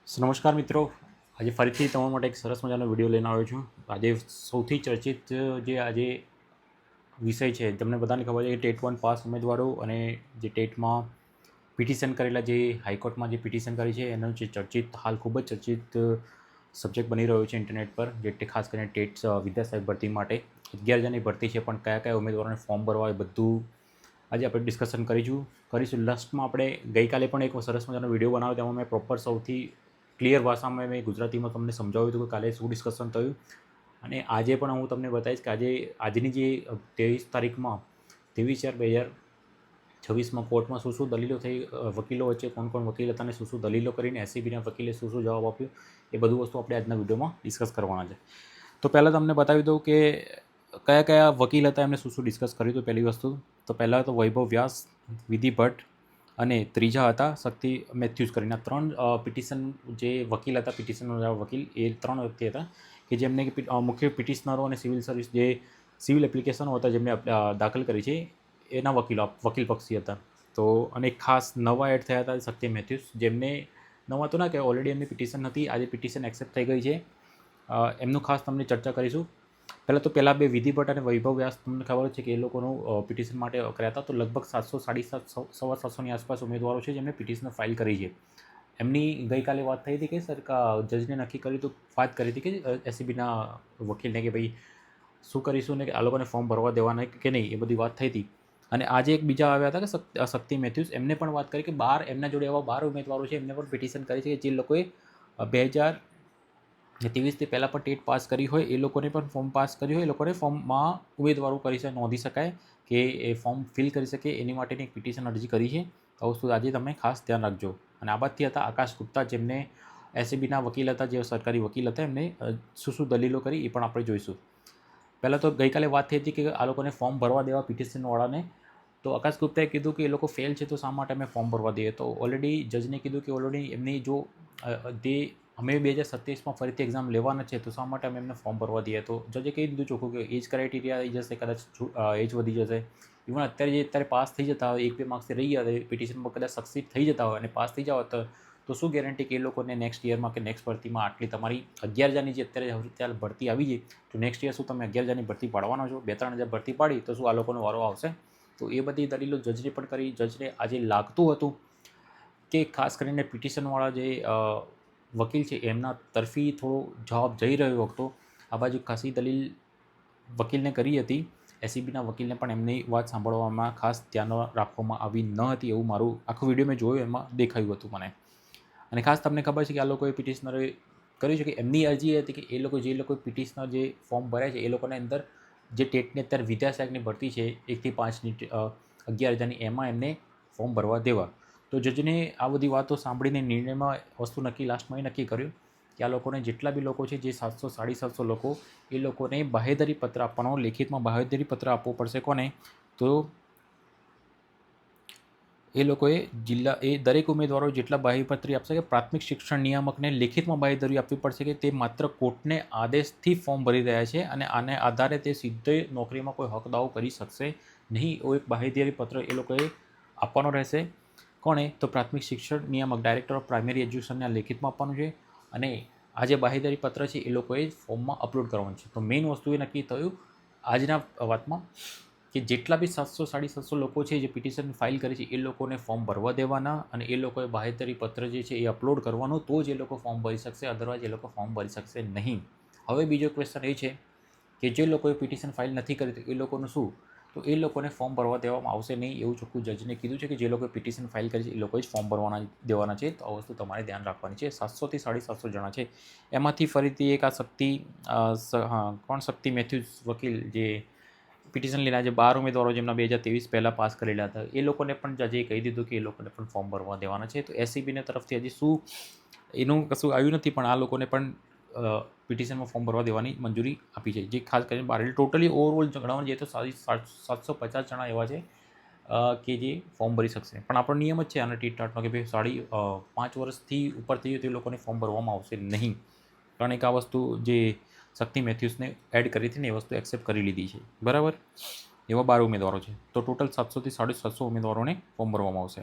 નમસ્કાર મિત્રો, આજે ફરીથી તમારા માટે એક સરસ મજાનો વિડીયો લઈને આવ્યો છું. આજે સૌથી ચર્ચિત જે આજે વિષય છે, તમને બધાને ખબર છે કે ટેટ 1 પાસ ઉમેદવારો અને જે ટેટમાં પિટિશન કરેલા, જે હાઈકોર્ટમાં જે પિટિશન કરી છે એનો જે ચર્ચિત, હાલ ખૂબ જ ચર્ચિત સબ્જેક્ટ બની રહ્યો છે ઇન્ટરનેટ પર, જે ખાસ કરીને ટેટ વિદ્યા સહાયક ભરતી માટે 11,000ની ભરતી છે, પણ કયા કયા ઉમેદવારોને ફોર્મ ભરવા એ બધું આજે આપણે ડિસ્કશન કરીશું. લાસ્ટમાં આપણે ગઈકાલે પણ એક સરસ મજાનો વિડીયો બનાવ્યો, તેમાં મેં પ્રોપર સૌથી ક્લિયર ભાષામાં મેં ગુજરાતીમાં તમને સમજાવ્યું હતું કે કાલે શું ડિસ્કશન થયું. અને આજે પણ હું તમને બતાવીશ કે આજની જે 23 તારીખમાં 23/4/2026માં કોર્ટમાં શું શું દલીલો થઈ, વકીલો વચ્ચે કોણ કોણ વકીલ હતા અને શું શું દલીલો કરીને એસીબીના વકીલે શું શું જવાબ આપ્યો, એ બધું વસ્તુ આપણે આજના વિડીયોમાં ડિસ્કસ કરવાના છે. તો પહેલાં તમને બતાવી દઉં કે કયા કયા વકીલ હતા, એમને શું શું ડિસ્કસ કર્યું હતું. પહેલી વસ્તુ તો પહેલાં તો વૈભવ વ્યાસ, વિધિ ભટ્ટ અને ત્રીજા હતા શક્તિ મેથ્યુઝ કરીને. 3 પિટિશન જે વકીલ હતા, પિટિશનર વકીલ, એ 3 વ્યક્તિ હતા કે જેમને મુખ્ય પિટિશનરો અને સિવિલ સર્વિસ જે સિવિલ એપ્લિકેશનો હતા જેમને દાખલ કરી છે એના વકીલ પક્ષી હતા. તો અને ખાસ નવા એડ થયા હતા શક્તિ મેથ્યુઝ, જેમને નવા તો ના કહેવાય, ઓલરેડી એમની પિટિશન હતી, આજે પિટિશન એક્સેપ્ટ થઈ ગઈ છે. એમનું ખાસ તમને ચર્ચા કરીશું. પહેલાં બે વિધિ ભટ્ટ અને વૈભવ વ્યાસ, તમને ખબર છે કે એ લોકોનું પિટિશન માટે કર્યા હતા. તો લગભગ 700-750ની આસપાસ ઉમેદવારો છે જેમને પિટિશન ફાઇલ કરી છે. એમની ગઈકાલે વાત થઈ હતી કે જજને નક્કી કર્યું હતું, વાત કરી હતી કે એસીબીના વકીલને કે ભાઈ શું કરીશું ને કે આ લોકોને ફોર્મ ભરવા દેવાના કે નહીં, એ બધી વાત થઈ હતી. અને આજે એક બીજા આવ્યા હતા કે શક્તિ મેથ્યુઝ, એમને પણ વાત કરી કે એમના જોડે એવા 12 ઉમેદવારો છે, એમને પણ પિટિશન કરી છે કે જે લોકોએ 2023થી પહેલાં પણ ટેટ પાસ કરી હોય, એ લોકોને પણ ફોર્મ પાસ કર્યું હોય, એ લોકોને ફોર્મમાં ઉમેદવારો નોંધી શકાય કે એ ફોર્મ ફિલ કરી શકે, એની માટેની એક પિટિશન અરજી કરી છે. આ વસ્તુ આજે તમે ખાસ ધ્યાન રાખજો. અને આ બાદથી હતા આકાશ ગુપ્તા, જેમને એસીબીના વકીલ હતા, જે સરકારી વકીલ હતા, એમને શું શું દલીલો કરી એ પણ આપણે જોઈશું. પહેલાં તો ગઈકાલે વાત થઈ હતી કે આ લોકોને ફોર્મ ભરવા દેવા પિટિશનવાળાને. તો આકાશ ગુપ્તાએ કીધું કે એ લોકો ફેલ છે તો શા માટે અમે ફોર્મ ભરવા દઈએ. તો ઓલરેડી જજને કીધું કે ઓલરેડી એમની જો અમે 2027માં ફરીથી એક્ઝામ લેવાના છે તો શા માટે અમે એમને ફોર્મ ભરવા દઈએ. તો જજે કહી દીધું ચોખ્ખું કે એજ ક્રાઇટેરિયા આવી જશે, કદાચ એજ વધી જશે. ઇવન અત્યારે પાસ થઈ જતા હોય, 1-2 માર્ક્સથી રહી ગયા હોય, પિટિશનમાં કદાચ સક્સીડ થઈ જતા હોય અને પાસ થઈ જાવ તો શું ગેરંટી કે એ લોકોને નેક્સ્ટ યરમાં કે નેક્સ્ટ ભરતીમાં આટલી તમારી 11,000ની જે અત્યારે ભરતી આવી છે, તો નેક્સ્ટ યર શું તમે 11,000ની ભરતી પાડવાનો છો? 2-3 હજાર ભરતી પાડી તો શું આ લોકોનો વારો આવશે? તો એ બધી દલીલો જજને પણ કરી. જજને આજે લાગતું હતું કે ખાસ કરીને પિટિશનવાળા જે વકીલ છે એમના તરફી થોડો જવાબ જઈ રહ્યો હતો. આ બાજુ ખાસી દલીલ વકીલને કરી હતી, એસીબીના વકીલને પણ એમની વાત સાંભળવામાં ખાસ ધ્યાન રાખવામાં આવી ન હતી, એવું મારું આખું વિડીયો મેં જોયું એમાં દેખાયું હતું મને. અને ખાસ તમને ખબર છે કે આ લોકોએ પિટિશનરે કર્યું છે કે એમની અરજી એ હતી કે એ લોકો જે પિટિશનર જે ફોર્મ ભર્યા છે એ લોકોને અંદર જે ટેટની અત્યારે વિદ્યા સહાયકની ભરતી છે 1થી 5ની 11,000ની, એમાં એમને ફોર્મ ભરવા દેવા. તો જજને આ બધી વાતો સાંભળીને નિર્ણયમાં વસ્તુ લાસ્ટમાં નક્કી કર્યું કે આ લોકોને જેટલા બી લોકો છે, જે 700-750 લોકો, એ લોકોને બાહેધરી પત્ર આપવાનો, લેખિતમાં બાહેધરી પત્ર આપવો પડશે. કોને? તો એ લોકોએ દરેક ઉમેદવારો જેટલા બાહેધરી આપશે કે પ્રાથમિક શિક્ષણ નિયામકને લેખિતમાં બાહેધરી આપવી પડશે કે તે માત્ર કોર્ટને આદેશથી ફોર્મ ભરી રહ્યા છે અને આને આધારે તે સીધે નોકરીમાં કોઈ હક દાવો કરી શકશે નહીં. એવો એક બાહેધરી પત્ર એ લોકોએ આપવાનો રહેશે. કોણે? તો પ્રાથમિક શિક્ષણ નિયામક, ડાયરેક્ટર ઓફ પ્રાઇમરી એજ્યુકેશનને લેખિતમાં આપવાનું છે. અને આ જે બાહેધરી પત્ર છે એ લોકોએ ફોર્મમાં અપલોડ કરવાનું છે. તો મેઇન વસ્તુ એ નક્કી થયું આજના વાતમાં કે જેટલા બી 700-750 લોકો છે જે પિટિશન ફાઇલ કરી છે એ લોકોને ફોર્મ ભરવા દેવાના અને એ લોકોએ બાહેધરી પત્ર જે છે એ અપલોડ કરવાનું, તો જ એ લોકો ફોર્મ ભરી શકશે, અધરવાઇઝ એ લોકો ફોર્મ ભરી શકશે નહીં. હવે બીજો ક્વેશ્ચન એ છે કે જે લોકોએ પિટિશન ફાઇલ નથી કરી તો એ લોકોનું શું? તો એ લોકોને ફોર્મ ભરવા દેવામાં આવશે નહીં, એવું ચોખ્ખું જજને કીધું છે કે જે લોકોએ પિટિશન ફાઇલ કરી છે એ લોકોએ જ ફોર્મ દેવાના છે. તો આ વસ્તુ તમારે ધ્યાન રાખવાની છે. 700થી 750 જણા છે, એમાંથી ફરીથી એક શક્તિ મેથ્યુઝ વકીલ, જે પિટિશન લઈને આજે 12 ઉમેદવારો જેમના 2023 પહેલાં પાસ કરેલા હતા, એ લોકોને પણ જજે કહી દીધું કે એ લોકોને પણ ફોર્મ ભરવા દેવાના છે. તો એસીબીને તરફથી હજી શું એનું કશું આવ્યું નથી, પણ આ લોકોને પણ પિટિશનમાં ફોર્મ ભરવા દેવાની મંજૂરી આપી છે. જે ખાસ કરીને ટોટલી ઓવરઓલ ગણવાનું જોઈએ તો 750 જણા એવા છે કે જે ફોર્મ ભરી શકશે. પણ આપણો નિયમ જ છે આના ટીટટાટનો કે ભાઈ 5 વર્ષથી ઉપર થઈ ગયું તો એ લોકોને ફોર્મ ભરવામાં આવશે નહીં. કારણ કે આ વસ્તુ જે શક્તિ મેથ્યુઝને એડ કરી હતી ને એ વસ્તુ એક્સેપ્ટ કરી લીધી છે, બરાબર. એવા 12 ઉમેદવારો છે, તો ટોટલ 700થી 750 ઉમેદવારોને ફોર્મ ભરવામાં આવશે.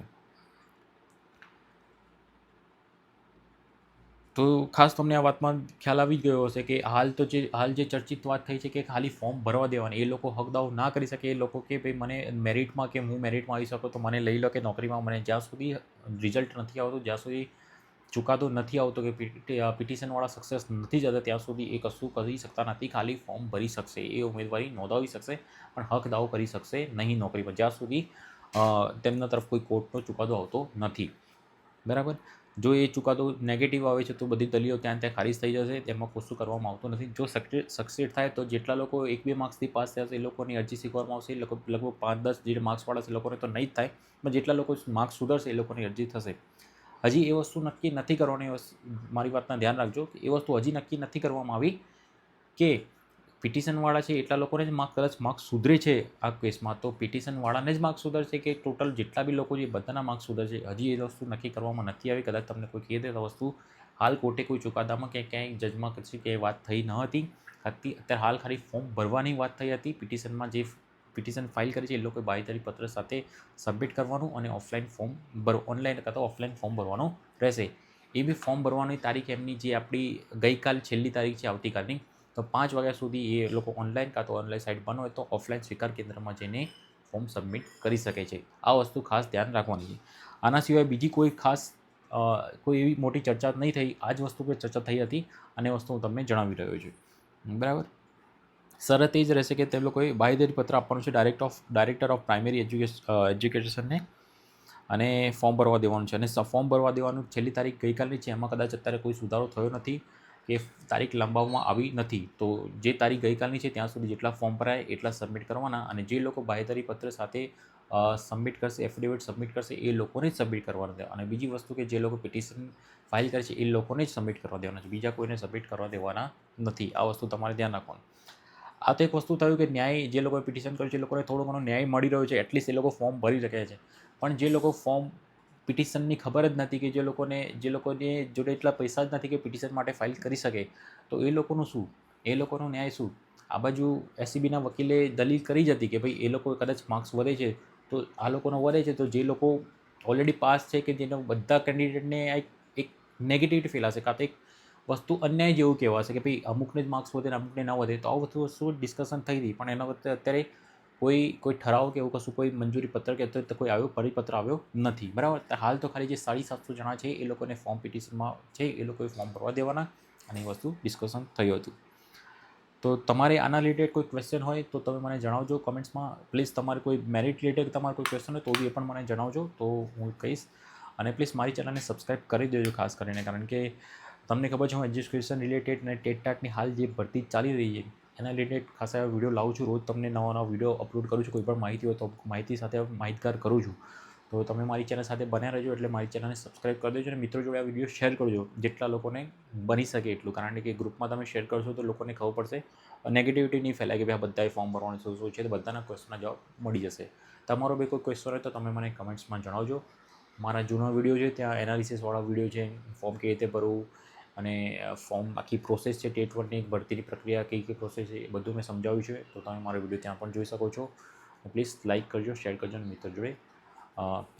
તો ખાસ તમને આ વાતમાં ખ્યાલ આવી જ ગયો હશે કે હાલ જે ચર્ચિત વાત થઈ છે કે ખાલી ફોર્મ ભરવા દેવાની, એ લોકો હક દાવો ના કરી શકે. એ લોકો કે ભાઈ મને મેરિટમાં કે હું મેરિટમાં આવી શકું તો મને લઈ લો કે નોકરીમાં, મને જ્યાં સુધી રિઝલ્ટ નથી આવતું, જ્યાં સુધી ચુકાદો નથી આવતો કે પિટિશનવાળા સક્સેસ નથી જતા, ત્યાં સુધી એ કશું કરી શકતા નથી. ખાલી ફોર્મ ભરી શકશે, એ ઉમેદવારી નોંધાવી શકશે, પણ હક દાવો કરી શકશે નહીં નોકરીમાં, જ્યાં સુધી તેમના તરફ કોઈ કોર્ટનો ચુકાદો આવતો નથી. બરાબર. જો એ ચુકાદો નેગેટિવ આવે છે તો બધી દલીલો ત્યાં ખારીજ થઈ જશે, તેમાં કશું કરવામાં આવતું નથી. જો સક્સેડ થાય તો જેટલા લોકો 1-2 માર્ક્સથી પાસ થયા છે એ લોકોની અરજી સ્વીકારવામાં આવશે. લગભગ 5-10 જે માર્ક્સવાળા છે એ લોકોને તો નહીં જ થાય, પણ જેટલા લોકો માર્ક્સ સુધરશે એ લોકોની અરજી થશે. હજી એ વસ્તુ નક્કી નથી કરવાની, મારી વાતના ધ્યાન રાખજો કે એ વસ્તુ હજી નક્કી નથી કરવામાં આવી કે પિટિશનવાળા છે એટલા લોકોને જ કદાચ માર્ક્સ સુધરે છે આ કેસમાં, તો પિટિશનવાળાને જ માર્ક્સ સુધરશે કે ટોટલ જેટલા બી લોકો છે બધાના માર્ક્સ સુધરશે, હજી એ વસ્તુ નક્કી કરવામાં નથી આવી. કદાચ તમને કોઈ કહી દે તો વસ્તુ હાલ કોર્ટે કોઈ ચુકાદામાં કે ક્યાંય જજમાં કશી કે વાત થઈ ન હતી. અત્યારે હાલ ખાલી ફોર્મ ભરવાની વાત થઈ હતી. પિટિશનમાં જે પિટિશન ફાઇલ કરી છે એ લોકોએ બાંયધરી પત્ર સાથે સબમિટ કરવાનું અને ઓનલાઈન કાં તો ઓફલાઈન ફોર્મ ભરવાનું રહેશે. એ બી ફોર્મ ભરવાની તારીખ એમની જે આપણી ગઈકાલ છેલ્લી તારીખ છે આવતીકાલની, તો 5 વાગ્યા સુધી એ લોકો ઓનલાઈન કાં તો ઓનલાઈન સાઇટ બંધ હોય તો ઓફલાઈન સ્વીકાર કેન્દ્રમાં જઈને ફોર્મ સબમિટ કરી શકે છે. આ વસ્તુ ખાસ ધ્યાન રાખવાની છે. આના સિવાય બીજી કોઈ ખાસ કોઈ એવી મોટી ચર્ચા નહીં થઈ. આ જ વસ્તુ પર ચર્ચા થઈ હતી અને વસ્તુ હું તમને જણાવી રહ્યો છું. બરાબર. શરત એ જ રહેશે કે તે લોકોએ બાંયધરી પત્ર આપવાનું છે ડાયરેક્ટર ઓફ પ્રાઇમરી એજ્યુકેશનને, અને ફોર્મ ભરવા દેવાનું છે. અને ફોર્મ ભરવા દેવાનું છેલ્લી તારીખ ગઈકાલની છે, એમાં કદાચ અત્યારે કોઈ સુધારો થયો નથી કે તારીખ લંબાવવામાં આવી નથી. તો જે તારીખ ગઈકાલની છે ત્યાં સુધી જેટલા ફોર્મ ભરાય એટલા સબમિટ કરવાના, અને જે લોકો બાંયધરી પત્ર સાથે સબમિટ કરશે, એફિડેવિટ સબમિટ કરશે, એ લોકોને જ સબમિટ કરવાના છે. અને બીજી વસ્તુ કે જે લોકો પિટિશન ફાઇલ કરે છે એ લોકોને જ સબમિટ કરવા દેવાના છે, બીજા કોઈને સબમિટ કરવા દેવાના નથી. આ વસ્તુ તમારે ધ્યાન રાખવાનું. આ તો એક વસ્તુ થયું કે ન્યાય, જે લોકોએ પિટિશન કર્યું છે એ લોકોને થોડો ઘણો ન્યાય મળી રહ્યો છે, એટલીસ્ટ એ લોકો ફોર્મ ભરી શકે છે. પણ જે લોકો પિટિશનની ખબર જ નથી, કે જે લોકોને જોડે એટલા પૈસા જ નથી કે પિટિશન માટે ફાઇલ કરી શકે, તો એ લોકોનું શું? એ લોકોનો ન્યાય શું? આ બાજુ એસસીબીના વકીલે દલીલ કરી જ હતી કે ભાઈ એ લોકો કદાચ માર્ક્સ વધે છે તો આ લોકોનો વધે છે, તો જે લોકો ઓલરેડી પાસ છે કે જેનો બધા કેન્ડિડેટને એક નેગેટિવિટી ફેલાશે, કાં તો એક વસ્તુ અન્યાય જેવું કહેવાશે કે ભાઈ અમુકને જ માર્ક્સ વધે ને અમુકને ના વધે. તો આ વસ્તુ ડિસ્કશન થઈ હતી, પણ એના વખતે અત્યારે કોઈ ઠરાવ કે એવું કશું કોઈ મંજૂરી પત્ર કે તો કોઈ પરિપત્ર આવ્યો નથી. બરાબર. હાલ તો ખાલી જે 750 જણા છે એ લોકોને ફોર્મ પિટિશનમાં છે એ લોકોએ ફોર્મ ભરવા દેવાના, અને એ વસ્તુ ડિસ્કશન થયું હતું. તો તમારે આના રિલેટેડ કોઈ ક્વેશ્ચન હોય તો તમે મને જણાવજો કમેન્ટ્સમાં. પ્લીઝ તમારે કોઈ મેરિટ રિલેટેડ તમારે કોઈ ક્વેશ્ચન હોય તો બી એ પણ મને જણાવજો, તો હું કહીશ. અને પ્લીઝ મારી ચેનલને સબસ્ક્રાઈબ કરી દેજો ખાસ કરીને, કારણ કે તમને ખબર છે હું એજ્યુકેશન રિલેટેડ અને ટેટ ટાટની હાલ જે ભરતી ચાલી રહી છે એના રિલેટેડ ખાસ એવા વિડીયો લાવું છું. રોજ તમને નવા વિડીયો અપલોડ કરું છું. કોઈ પણ માહિતી હોય તો માહિતી સાથે માહિતગાર કરું છું. તો તમે મારી ચેનલ સાથે બન્યા રહેજો, એટલે મારી ચેનલને સબસ્ક્રાઈબ કરી દેજો અને મિત્રો જોડે આ વિડીયો શેર કરજો જેટલા લોકોને બની શકે એટલું, કારણ કે ગ્રુપમાં તમે શેર કરશો તો લોકોને ખબર પડશે, નેગેટિવિટી નહીં ફેલાય કે ભાઈ આ બધાએ ફોર્મ ભરવાનું શું છે, તો બધાના ક્વેશ્ચનના જવાબ મળી જશે. તમારો બી કોઈ ક્વેશ્ચન હોય તો તમે મને કમેન્ટ્સમાં જણાવજો. મારા જૂના વિડીયો છે ત્યાં એનાલિસિસવાળા વિડીયો છે, ફોર્મ કેવી રીતે ભરવું અને ફોર્મ આખી પ્રોસેસ છે, ટેટ 1ની ભરતીની પ્રક્રિયા કઈ પ્રોસેસ છે એ બધું મેં સમજાવ્યું છે, તો તમે મારો વિડીયો ત્યાં પણ જોઈ શકો છો. પ્લીઝ લાઇક કરજો, શેર કરજો અને મિત્રો જોડે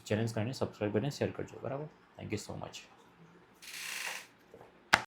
ચેલેન્જ કરીને સબસ્ક્રાઈબ કરીને શેર કરજો. બરાબર. Thank you so much.